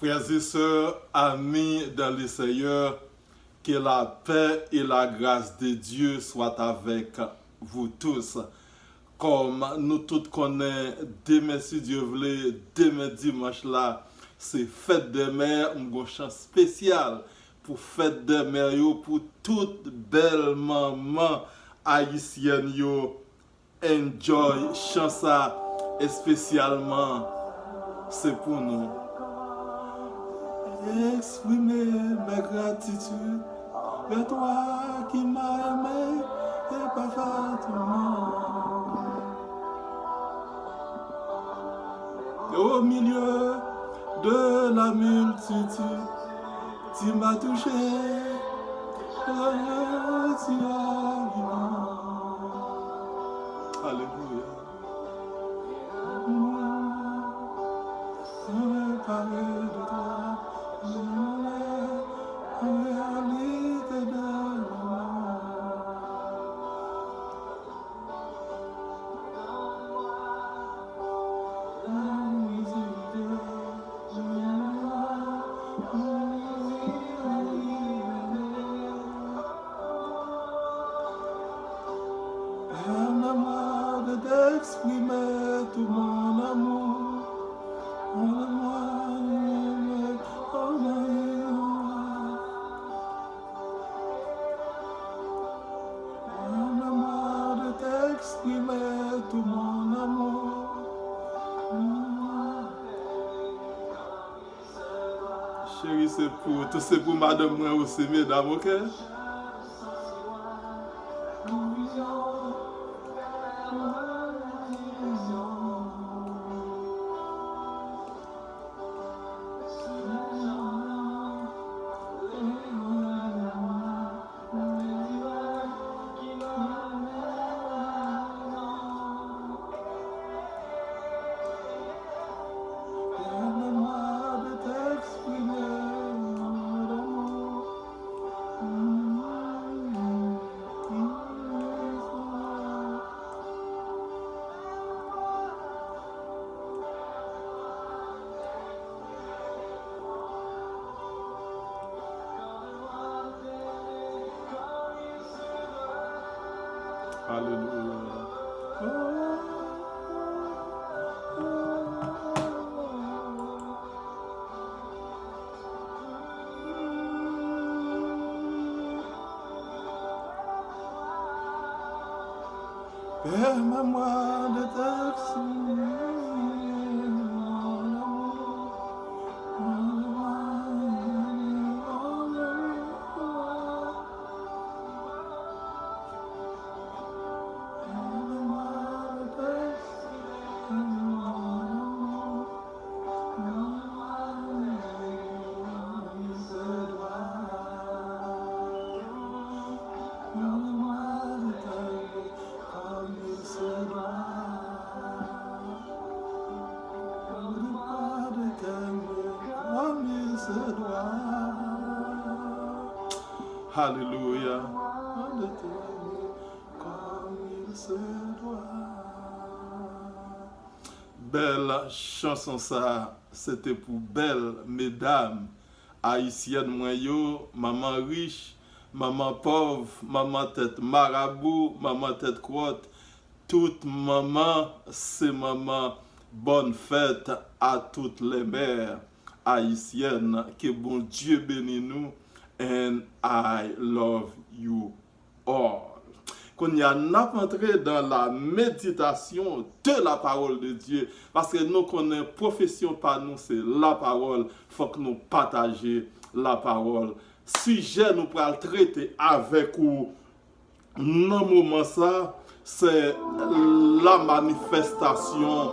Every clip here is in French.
Frères et sœurs, amis dans le Seigneur, que la paix et la grâce de Dieu soient avec vous tous. Comme nous tous connaissons, demain si Dieu voulait, demain dimanche là, c'est fête des mères, une chance spéciale pour fête des mères, pour toute belle maman haïtienne, enjoy chance et spécialement, c'est pour nous. Exprimer ma gratitude vers toi qui m'as aimé et parfaitement. Au milieu de la multitude, tu m'as touché, tu as vivant. Alléluia. Je vais parler de toi, en réalité de moi. Permets-moi de t'exprimer tout mon amour. Permets-moi de t'exprimer tout mon amour. Chérie, c'est pour madame moi aussi, mesdames, ok? Permets-moi de t'exprimer mon amour. Alléluia. Belle chanson ça, c'était pour belles mesdames haïtiennes moyo, maman riche, maman pauvre, maman tête marabout, maman tête crotte, toute maman, c'est maman. Bonne fête à toutes les mères haïtiennes, que bon Dieu bénisse nous. And I love you all. Qu'on y a entré dans la méditation de la parole de Dieu. Parce que nous connaissons profession par nous, c'est la parole. Il faut que nous partagions la parole. Sujet nous pourrons traiter avec vous dans ce moment ça, c'est la manifestation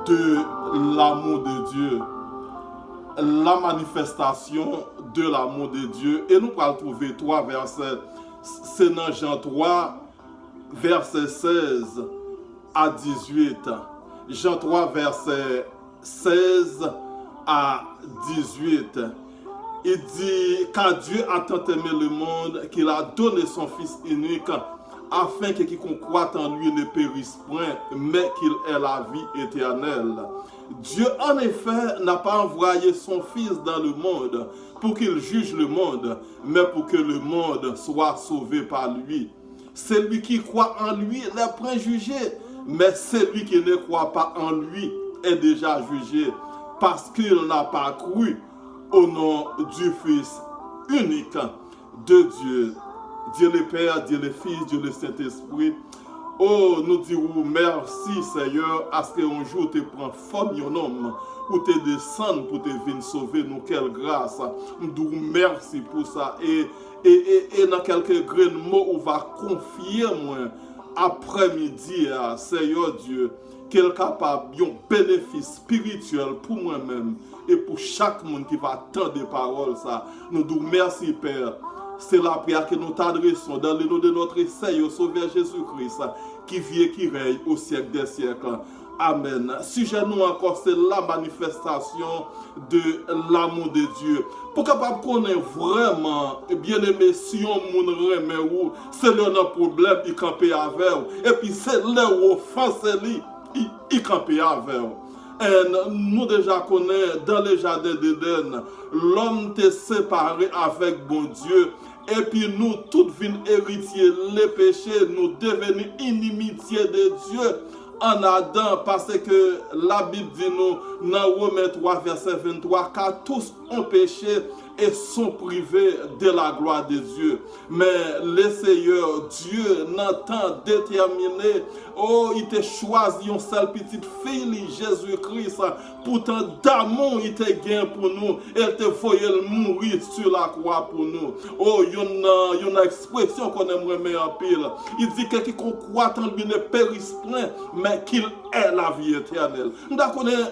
de l'amour de Dieu. La manifestation de l'amour de Dieu. Et nous allons trouver trois versets. C'est dans Jean 3, verset 16 à 18. Jean 3, verset 16 à 18. Il dit, car Dieu a tant aimé le monde qu'il a donné son Fils unique, afin que quiconque croit en lui ne périsse point, mais qu'il ait la vie éternelle. Dieu, en effet, n'a pas envoyé son Fils dans le monde pour qu'il juge le monde, mais pour que le monde soit sauvé par lui. Celui qui croit en lui n'est point jugé, mais celui qui ne croit pas en lui est déjà jugé, parce qu'il n'a pas cru au nom du Fils unique de Dieu. Dieu le Père, Dieu le Fils, Dieu le Saint-Esprit. Oh, nous disons merci Seigneur, à ce qu'un jour tu prends forme un homme, ou tu descends pour te venir sauver nous, quelle grâce. Nous disons merci pour ça. Et dans quelques grains de mots, on va confier moi après-midi à Seigneur Dieu, qu'il est capable d'un bénéfice spirituel pour moi-même et pour chaque monde qui va attendre des paroles. Ça. Nous disons merci Père. C'est la prière que nous t'adressons dans le nom de notre Seigneur Sauveur Jésus-Christ, qui vit et qui règne au siècle des siècles. Amen. Sujet nous encore, c'est la manifestation de l'amour de Dieu. Pour capable connaître vraiment, bien aimé, si on moun remet ou, c'est là un problème, il campe avec ou. Et puis c'est là où offense il campe avec ou. Et nous déjà connaissons dans le jardin d'Éden, l'homme était séparé avec bon Dieu. Et puis nous, tous venons héritiers les péchés, nous devenons inimitié de Dieu en Adam, parce que la Bible dit nous, dans Romains 3, verset 23, car tous ont péché et sont privés de la gloire de Dieu. Mais le Seigneur, Dieu, n'entend déterminer, oh, il t'a choisi une seule petite fille, Jésus-Christ, pourtant d'amour il t'a gagné pour nous, elle t'a voyé mourir sur la croix pour nous. Oh, il y a une expression qu'on aimerait mettre en pile. Il dit que quiconque croit en lui ne périsse point, mais qu'il ait la vie éternelle. Nous connaissons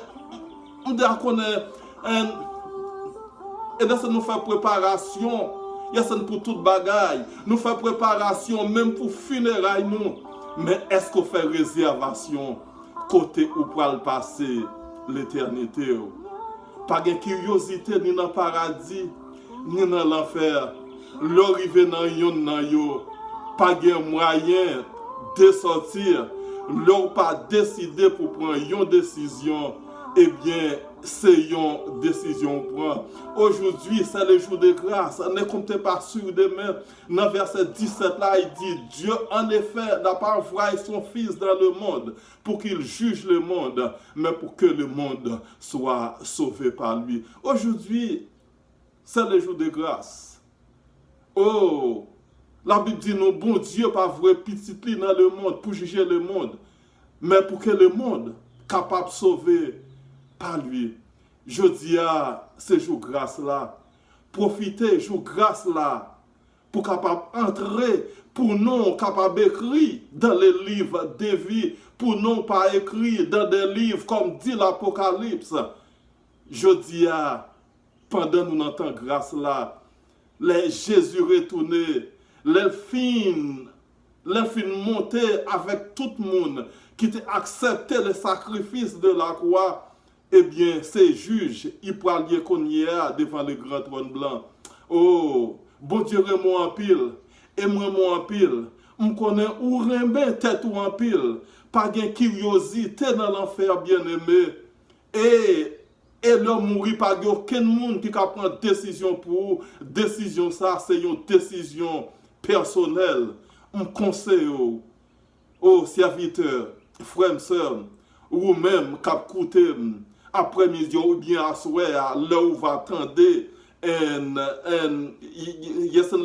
et dans ce nous fait préparation, il y a pour toute bagaille. Nous fait préparation même pour funérailles nous. Mais est-ce qu'on fait réservation côté où pour le passer l'éternité? Pas de curiosité ni dans le paradis, ni dans l'enfer. L'arrivée dans yon, pas de moyen de sortir. L'on pas décidé pour prendre une décision. Eh bien, c'est une décision prend. Aujourd'hui, c'est le jour de grâce. Ne comptez pas sur demain. Dans verset 17, là, il dit, Dieu, en effet, n'a pas envoyé son Fils dans le monde pour qu'il juge le monde, mais pour que le monde soit sauvé par lui. Aujourd'hui, c'est le jour de grâce. Oh, la Bible dit, non, bon Dieu, pas vrai petit lit dans le monde pour juger le monde, mais pour que le monde capable de sauver par lui. Je dis à ce jour grâce là, profitez jour grâce là, pour capable entrer, pour nous capable d'écrire dans les livres de vie, pour nous pas écrire dans des livres comme dit l'Apocalypse. Je dis à, pendant nous entend grâce là, les Jésus retournés, les films montés avec tout le monde qui a accepté le sacrifice de la croix. Eh bien, ces juges, ils pourraient lier qu'on y est devant le grand trône blanc. Oh, bon Dieu, remou en pile, et moi en pile. Je connais où rembe tête ou en pile. Pas de curiosité dans l'enfer, bien-aimé. Et l'homme mourit, pas de aucun monde qui prend décision pour vous. Décision, ça, c'est une décision personnelle. Je conseille aux serviteurs, frères et sœurs, ou même cap coûter après-midi ou bien à soir, là où va attendre, là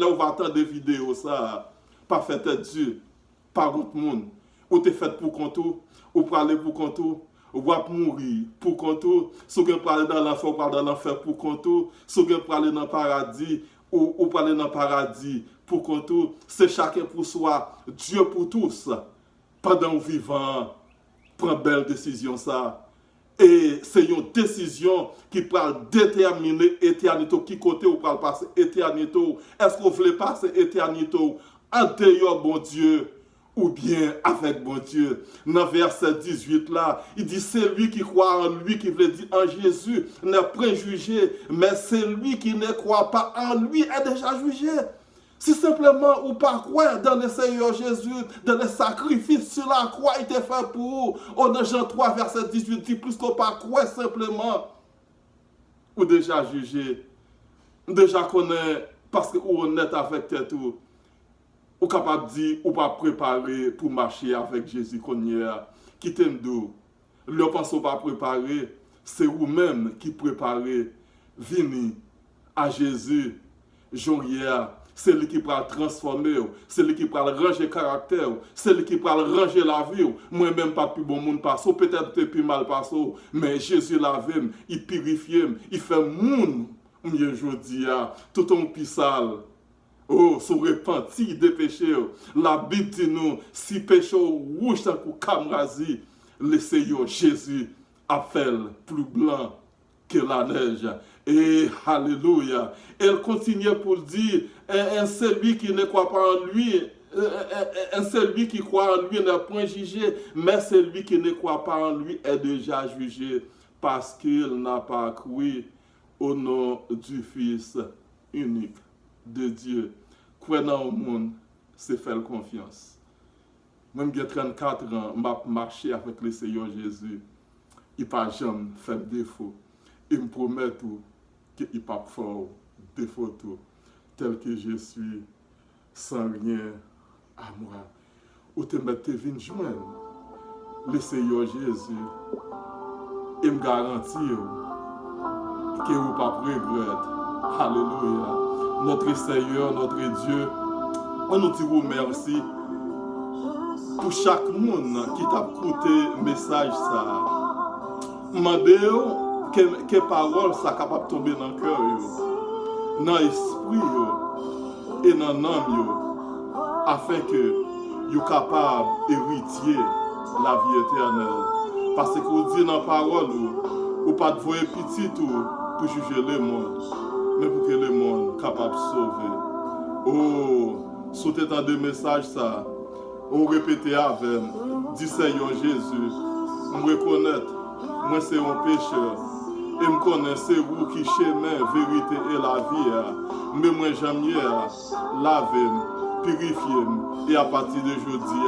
où va attendre des vidéos, ça, pas fait Dieu, par autre monde, ou t'es fait pour contour, ou pour aller pour contour, ou va mourir pour contour, si vous pour aller dans l'enfer, ou pour aller dans l'enfer pour contour, si vous pour aller dans le paradis, ou pour aller dans le paradis pour contour, c'est chacun pour soi, Dieu pour tous, pendant le vivant, prend belle décision ça. Et c'est une décision qui peut déterminer l'éternité, qui côté ou peut passer l'éternité. Est-ce qu'on veut passer l'éternité en dehors bon Dieu ou bien avec bon Dieu? Dans verset 18 là, il dit c'est lui qui croit en lui, qui veut dire en Jésus, n'est pas jugé, mais c'est lui qui ne croit pas en lui est déjà jugé. Si simplement ou pas croire dans le Seigneur Jésus, dans le sacrifice sur la croix, il était fait pour vous. On a Jean 3, verset 18, dit plus qu'on pas croire simplement, ou déjà jugé, déjà connaît, parce que ou honnête avec tête ou capable de dire, ou pas préparé pour marcher avec Jésus qu'on y a, qui t'aime d'où. Le pensons pas préparé, c'est vous-même qui préparez, venir à Jésus, Jorière. C'est lui qui va transformer, c'est lui qui va ranger le caractère, c'est lui qui va ranger la vie. Moi-même, pas plus bon monde passe, peut-être plus mal passe, mais Jésus lave, il purifie, il fait monde, mieux aujourd'hui, tout un pissal. Oh, sous repenti des péchés. La Bible dit nous, si péché rouge tant que camrasi, le Seigneur Jésus a fait plus blanc que la neige. Et alléluia. Elle continue pour dire, celui qui ne croit pas en lui, celui qui croit en lui n'est point jugé, mais celui qui ne croit pas en lui est déjà jugé parce qu'il n'a pas cru au nom du Fils unique de Dieu. Croyant au monde, c'est faire confiance. Même j'ai 34 ans, je marché avec le Seigneur Jésus. Il n'a pas jamais fait défaut. Il me promet tout qu'il n'a pas fait défaut tout, tel que je suis, sans rien à moi. Ou te mettre vin joindre le Seigneur Jésus et me garantir que vous ne pas regretter. Alléluia. Notre Seigneur, notre Dieu, on nous dit merci pour chaque monde qui t'a écouté le message. Demandez que parole ça capable de tomber dans le cœur, dans l'esprit et dans l'âme, afin que vous capable d'hériter la vie éternelle. Parce que vous dites dans la parole, vous pas de voir petit pour juger le monde, mais pour que le monde soit capable de sauver. Oh, sous tant de messages, ça, on répète avec, dit Seigneur Jésus, on reconnaît, moi c'est un pécheur. Et me connais, c'est vous qui chemin, vérité et la vie. Mais moi j'aime laver, purifier. Et à partir de aujourd'hui,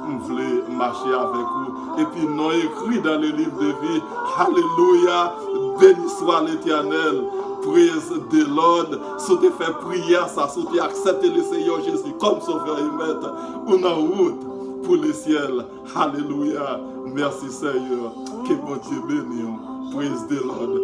je voulais marcher avec vous. Et puis non écrit dans le livre de vie. Alléluia, béni soit l'Éternel. Praise the Lord. Si tu fais prière, ça, si tu acceptes le Seigneur Jésus comme sauveur et maître, on a route pour le ciel. Alléluia. Merci Seigneur. Que bon Dieu bénisse. Praise the Lord.